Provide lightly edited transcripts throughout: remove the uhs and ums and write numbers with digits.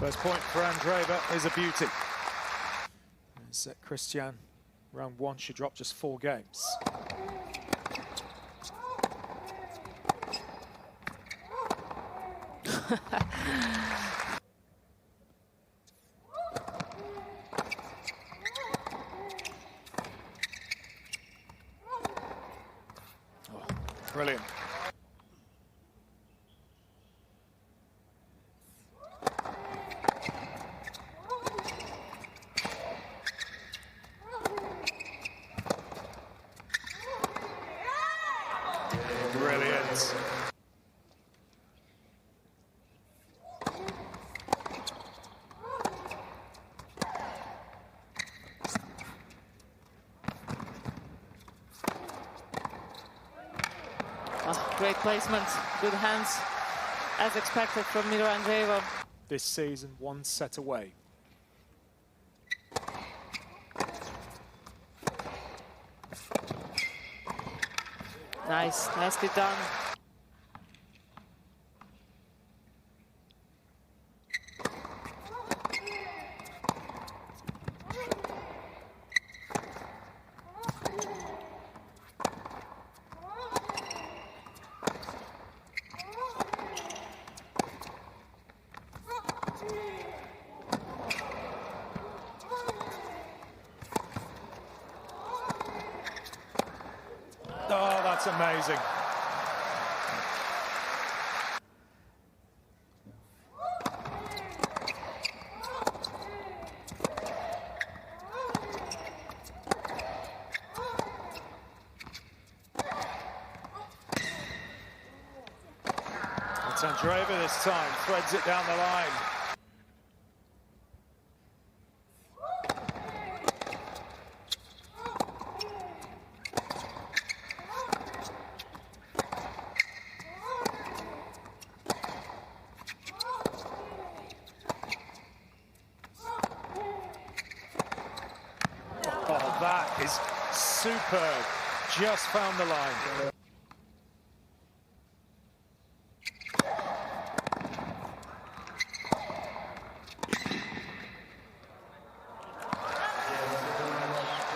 First point for Andreeva is a beauty. As Christian, round one, she dropped just 4 games. Oh, brilliant. Brilliant. Oh, great placement, good hands, as expected from Mirra Andreeva. This season, 1 set away. Nice, nicely done. Oh, that's amazing. It's Andreeva this time, threads it down the line. Oh, that is superb. Just found the line.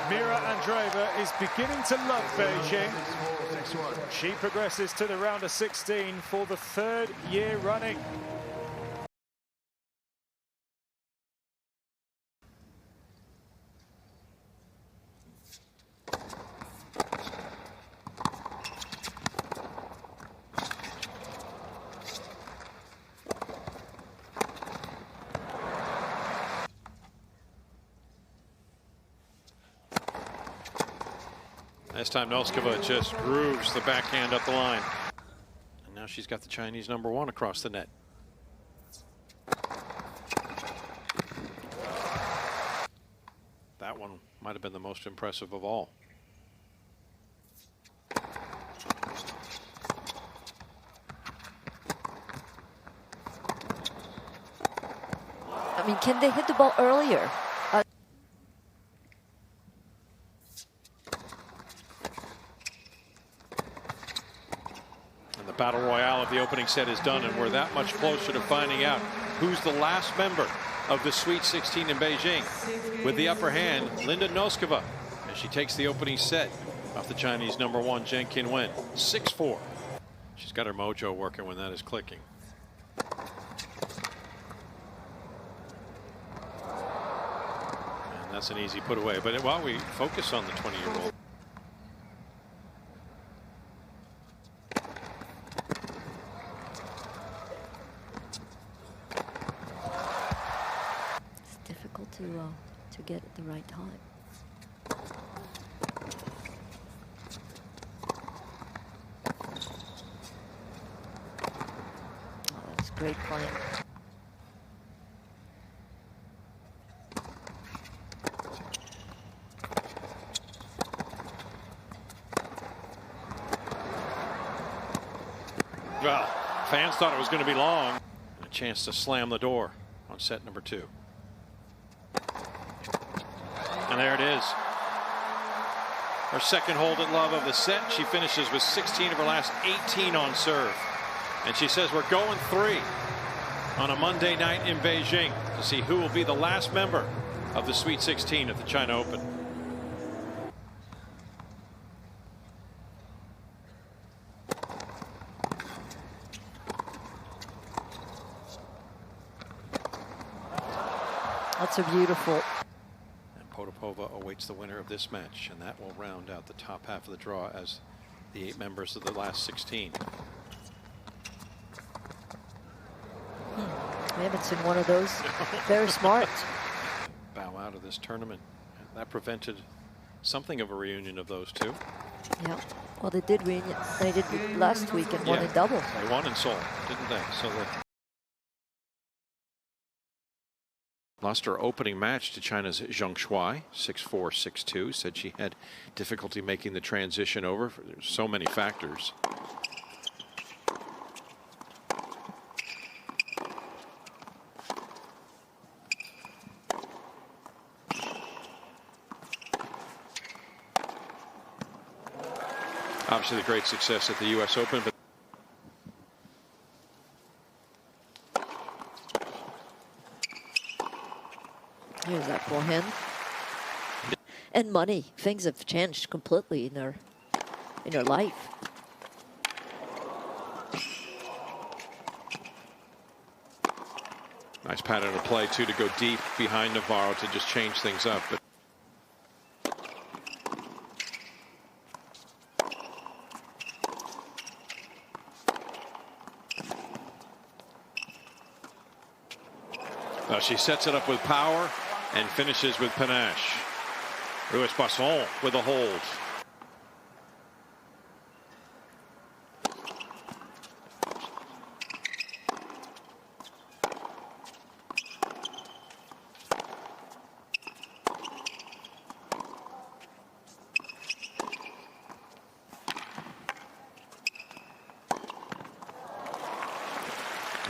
Mirra Andreeva is beginning to love Beijing. She progresses to the round of 16 for the 3rd year running. This time Nosková just grooves the backhand up the line. And now she's got the Chinese #1 across the net. That one might have been the most impressive of all. I mean, can they hit the ball earlier? The battle royale of the opening set is done, and we're that much closer to finding out who's the last member of the Sweet 16 in Beijing. With the upper hand, Linda Nosková, as she takes the opening set off the Chinese #1 Zheng Qinwen, 6-4. She's got her mojo working when that is clicking. And that's an easy put away. But while we focus on the 20-year-old. To get at the right time. Oh, that's great playing. Well, fans thought it was going to be long. A chance to slam the door on set #2. And there it is. Her second hold at love of the set. She finishes with 16 of her last 18 on serve. And she says, we're going 3. on a Monday night in Beijing to see who will be the last member of the Sweet 16 at the China Open. That's a beautiful. And Potapova awaits the winner of this match, and that will round out the top half of the draw as the 8 members of the last 16. We haven't seen one of those. Very smart. Bow out of this tournament. That prevented something of a reunion of those two. Yeah. Well, they did reunion. They did last week and won in double. They won in Seoul, didn't they? So they lost her opening match to China's Zheng, 6-4, 6-2. Said she had difficulty making the transition over. There's so many factors. Obviously, the great success at the U.S. Open, but here's that forehand. And money. Things have changed completely in her life. Nice pattern of play too to go deep behind Navarro to just change things up. But she sets it up with power and finishes with panache. Boisson with a hold.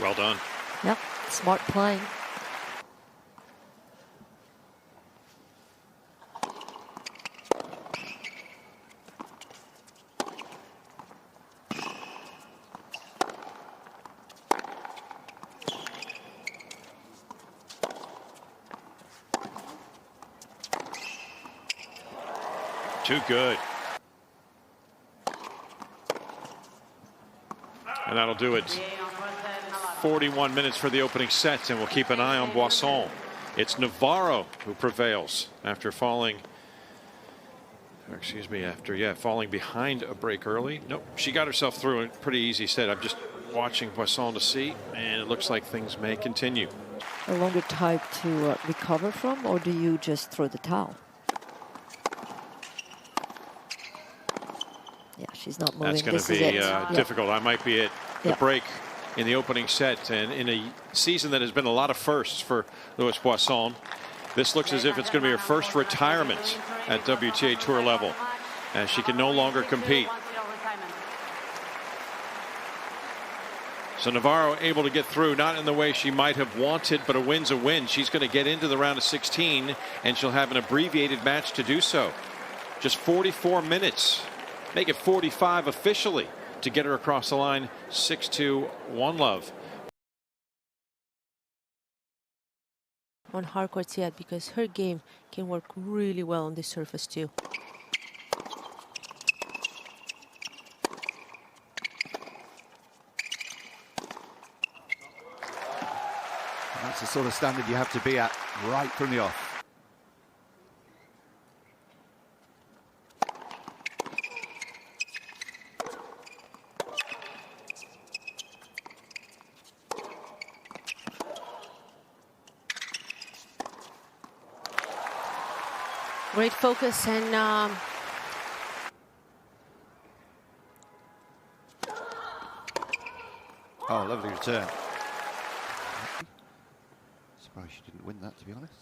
Well done. Yep, smart playing. Too good. And that'll do it. 41 minutes for the opening set, and we'll keep an eye on Boisson. It's Navarro who prevails after falling. Excuse me, after falling behind a break early. Nope, she got herself through a pretty easy set. I'm just watching Boisson to see, and it looks like things may continue. A longer time to recover from, or do you just throw the towel? Yeah, she's not moving. That's going to be difficult. I might be at the break in the opening set, and in a season that has been a lot of firsts for Lois Boisson, this looks as if it's going to be her first retirement at WTA Tour level, as she can no longer compete. So Navarro able to get through, not in the way she might have wanted, but a win's a win. She's going to get into the round of 16, and she'll have an abbreviated match to do so. Just 44 minutes. Make it 45 officially to get her across the line. 6-2, 1-love. On hard courts yet, because her game can work really well on this surface too. That's the sort of standard you have to be at right from the off. Great focus and oh, lovely return. Surprised she didn't win that, to be honest.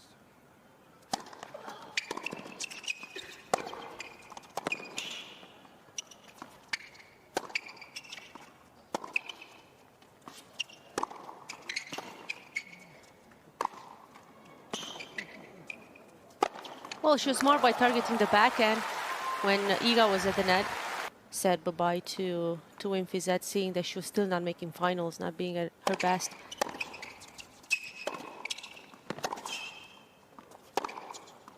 well, she was smart by targeting the backhand when Iga was at the net. Said bye-bye to Wim Fizet, seeing that she was still not making finals, not being at her best.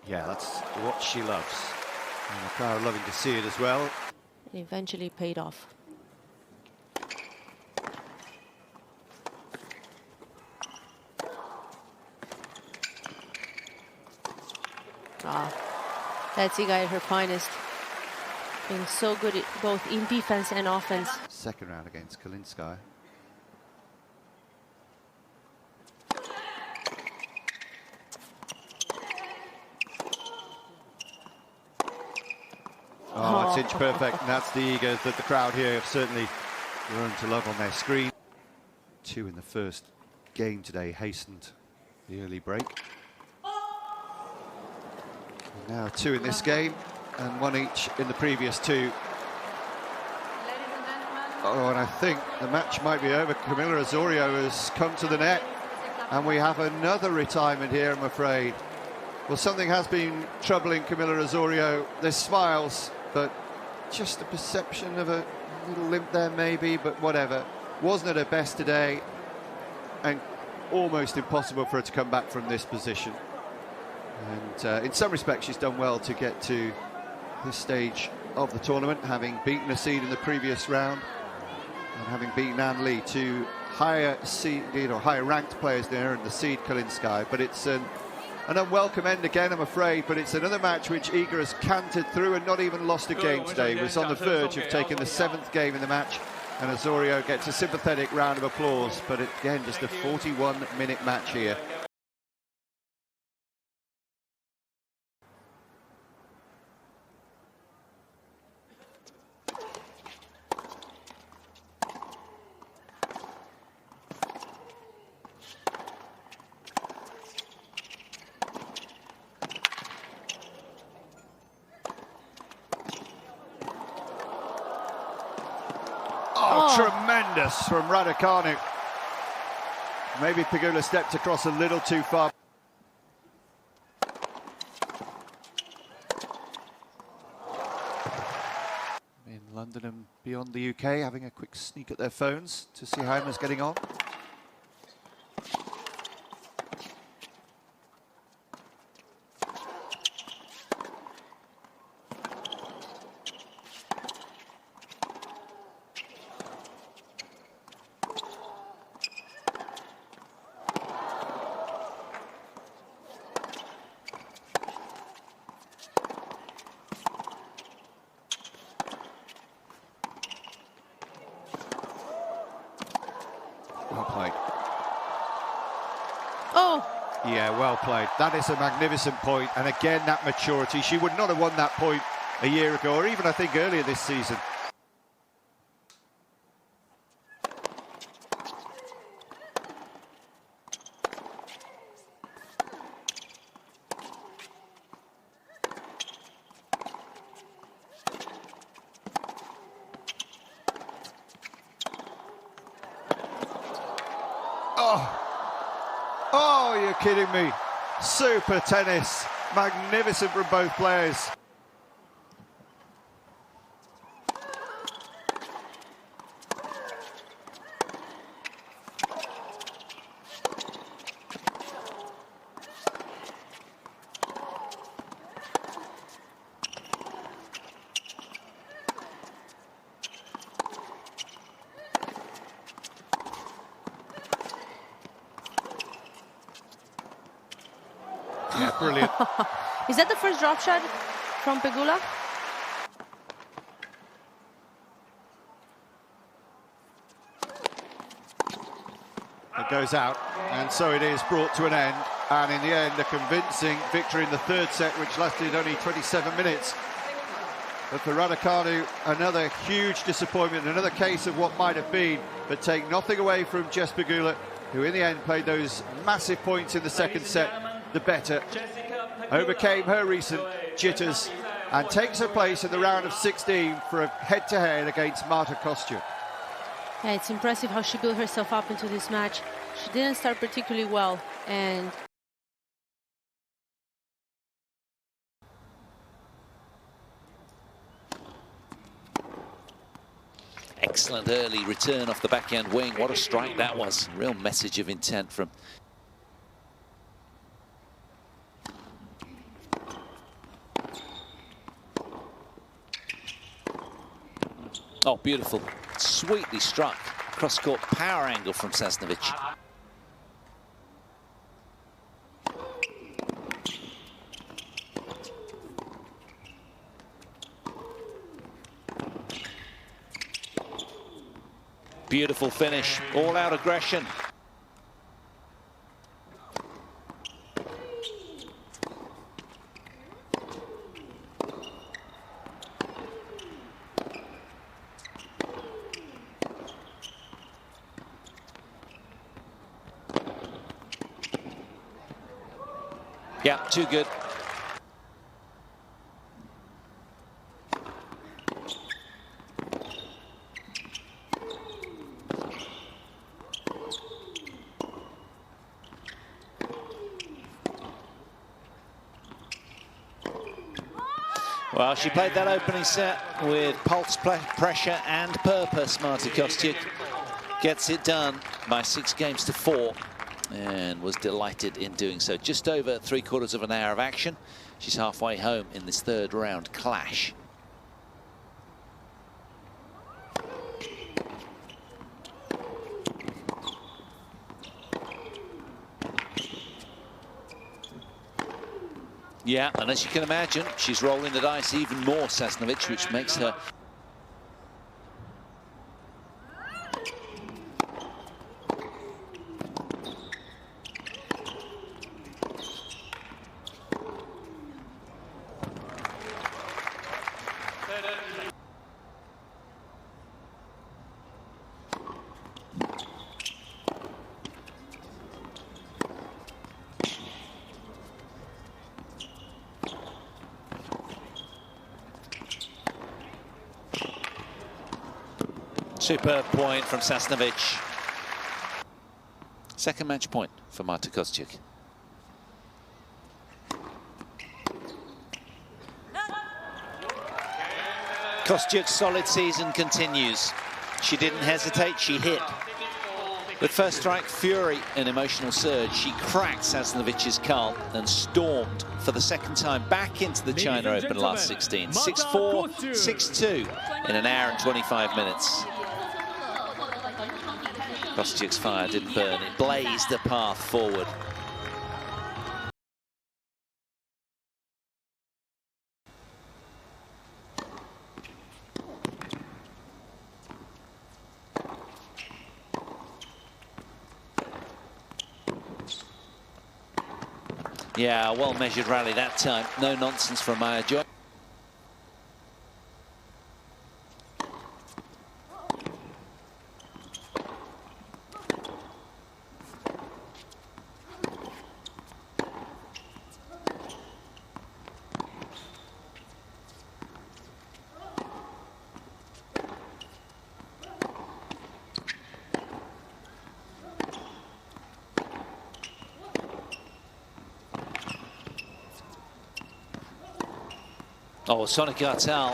Yeah, that's what she loves. And the crowd loving to see it as well. It eventually paid off. That's Iga at her finest. Being so good at both in defense and offense. Second round against Kalinskaya. Oh, it's inch perfect, and that's the Igas that the crowd here have certainly learned to love on their screen. 2 in the first game today hastened the early break. And now 2 in this game, and 1 each in the previous 2. Oh, and I think the match might be over. Camila Osorio has come to the net, and we have another retirement here, I'm afraid. Well, something has been troubling Camila Osorio. There's smiles, but just a perception of a little limp there maybe, but whatever. Wasn't at her best today, and almost impossible for her to come back from this position. And in some respects, she's done well to get to this stage of the tournament, having beaten a seed in the previous round, and having beaten Ann Lee, 2 higher seeded or higher ranked players there in the seed Kalinskaya. But it's an unwelcome end again, I'm afraid, but it's another match which Iga has cantered through and not even lost a game today. It was on the verge of taking the 7th game in the match, and Osorio gets a sympathetic round of applause, but again, just a 41-minute match here. Oh, tremendous from Raducanu. Maybe Pegula stepped across a little too far. In London and beyond the UK, having a quick sneak at their phones to see how Emma's getting on. Well played. Oh! Yeah, well played. That is a magnificent point, and again, that maturity. She would not have won that point a year ago, or even, I think, earlier this season. Oh, you're kidding me. Super tennis. Magnificent from both players. Yeah, brilliant. Is that the first drop shot from Pegula? It goes out, and so it is brought to an end. And in the end, a convincing victory in the 3rd set, which lasted only 27 minutes. But for Raducanu, another huge disappointment, another case of what might have been, but take nothing away from Jess Pegula, who in the end played those massive points in the 2nd set, the better, overcame her recent jitters, and takes her place in the round of 16 for a head-to-head against Marta Kostyuk. Yeah, it's impressive how she built herself up into this match. She didn't start particularly well, and excellent early return off the backhand wing. What a strike that was. Real message of intent from Oh, beautiful. Sweetly struck. Cross-court power angle from Sasnovich. Beautiful finish. All-out aggression. Yeah, too good. Well, she played that opening set with pulse, pressure and purpose. Marta Kostyuk gets it done by 6 games to 4 and was delighted in doing so. Just over 3/4 of an hour of action. She's halfway home in this 3rd round clash. Yeah, and as you can imagine, she's rolling the dice even more, Sasnovich, which makes her... Superb point from Sasnovich. 2nd match point for Marta Kostyuk. Kostyuk's solid season continues. She didn't hesitate, she hit. With first strike fury and emotional surge, she cracked Sasnovich's calm and stormed for the 2nd time back into the China Open last 16. 6-4, 6-2 in an hour and 25 minutes. Kostyuk's fire didn't burn, it blazed a path forward. Yeah, well-measured rally that time. No nonsense from Maya Joy. Oh, Sonay Kartal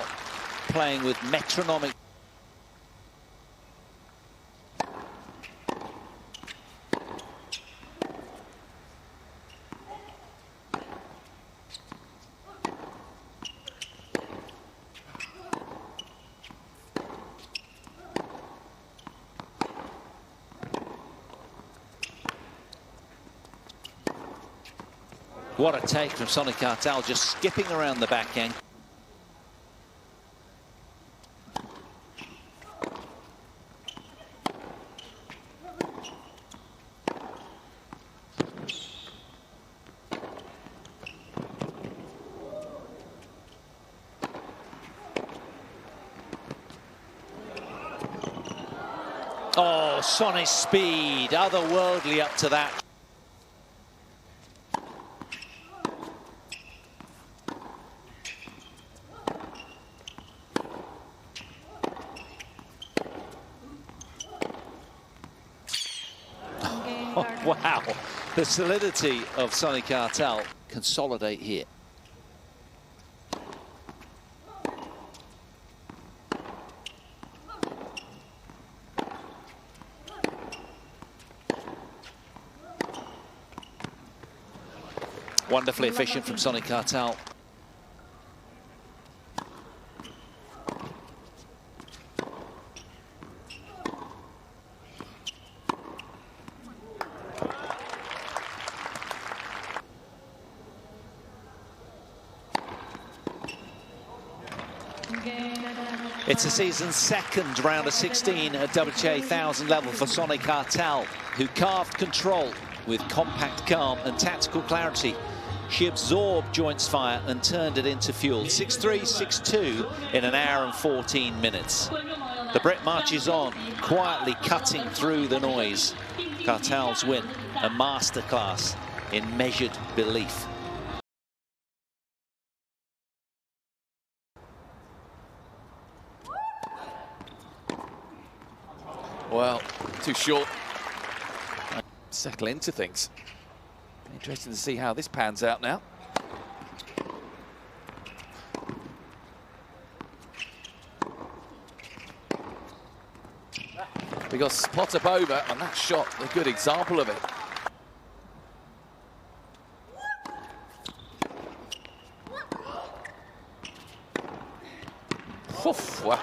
playing with metronomic. What a take from Sonay Kartal, just skipping around the backhand. Oh, Sonay's speed, otherworldly up to that. Oh, wow, the solidity of Sonay Kartal consolidate here. Wonderfully efficient from Sonay Kartal. It's the season's second round of 16 at WTA 1000 level for Sonay Kartal, who carved control with compact calm and tactical clarity. She absorbed joints fire and turned it into fuel. 6-3, 6-2 in an hour and 14 minutes. The Brit marches on, quietly cutting through the noise. Kartal's win, a masterclass in measured belief. Well, too short. Settle into things. Interesting to see how this pans out now. Because Potapova, and that shot, a good example of it. Oof, wow.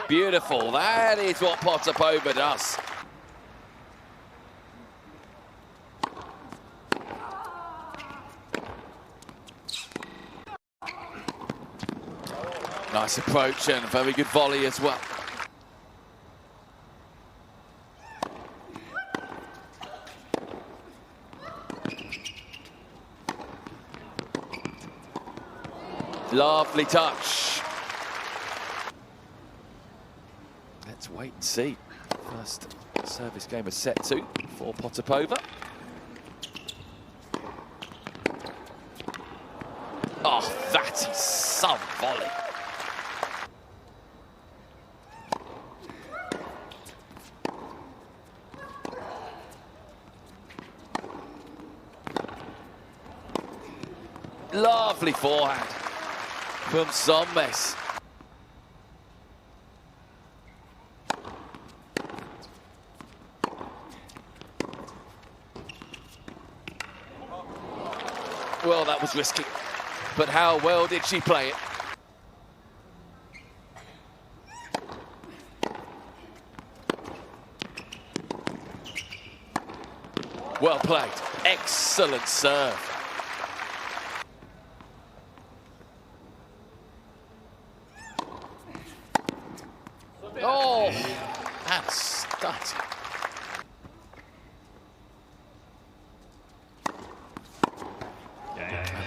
Beautiful, that is what Potapova does. Nice approach and a very good volley as well. Lovely touch. Let's wait and see. First service game is set 2 for Potapova. Oh, that is some volley. Lovely forehand from Sonmez. Well, that was risky, but how well did she play it? Well played. Excellent serve. Oh, that's stunning.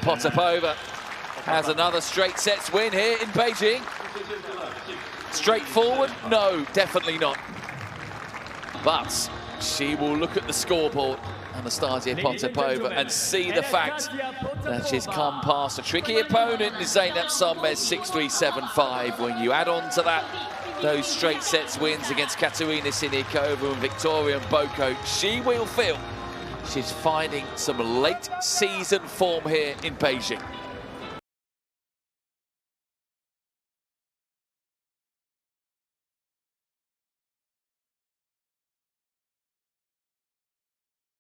Potapova has another straight sets win here in Beijing. Straightforward? No, definitely not. But she will look at the scoreboard, Anastasia Potapova, and see the fact that she's come past a tricky opponent in Zeynep Sonmez 6-3, 7-5. When you add on to that those straight sets wins against Katerina Siniakova and Victoria and Boko, she will feel she's finding some late season form here in Beijing.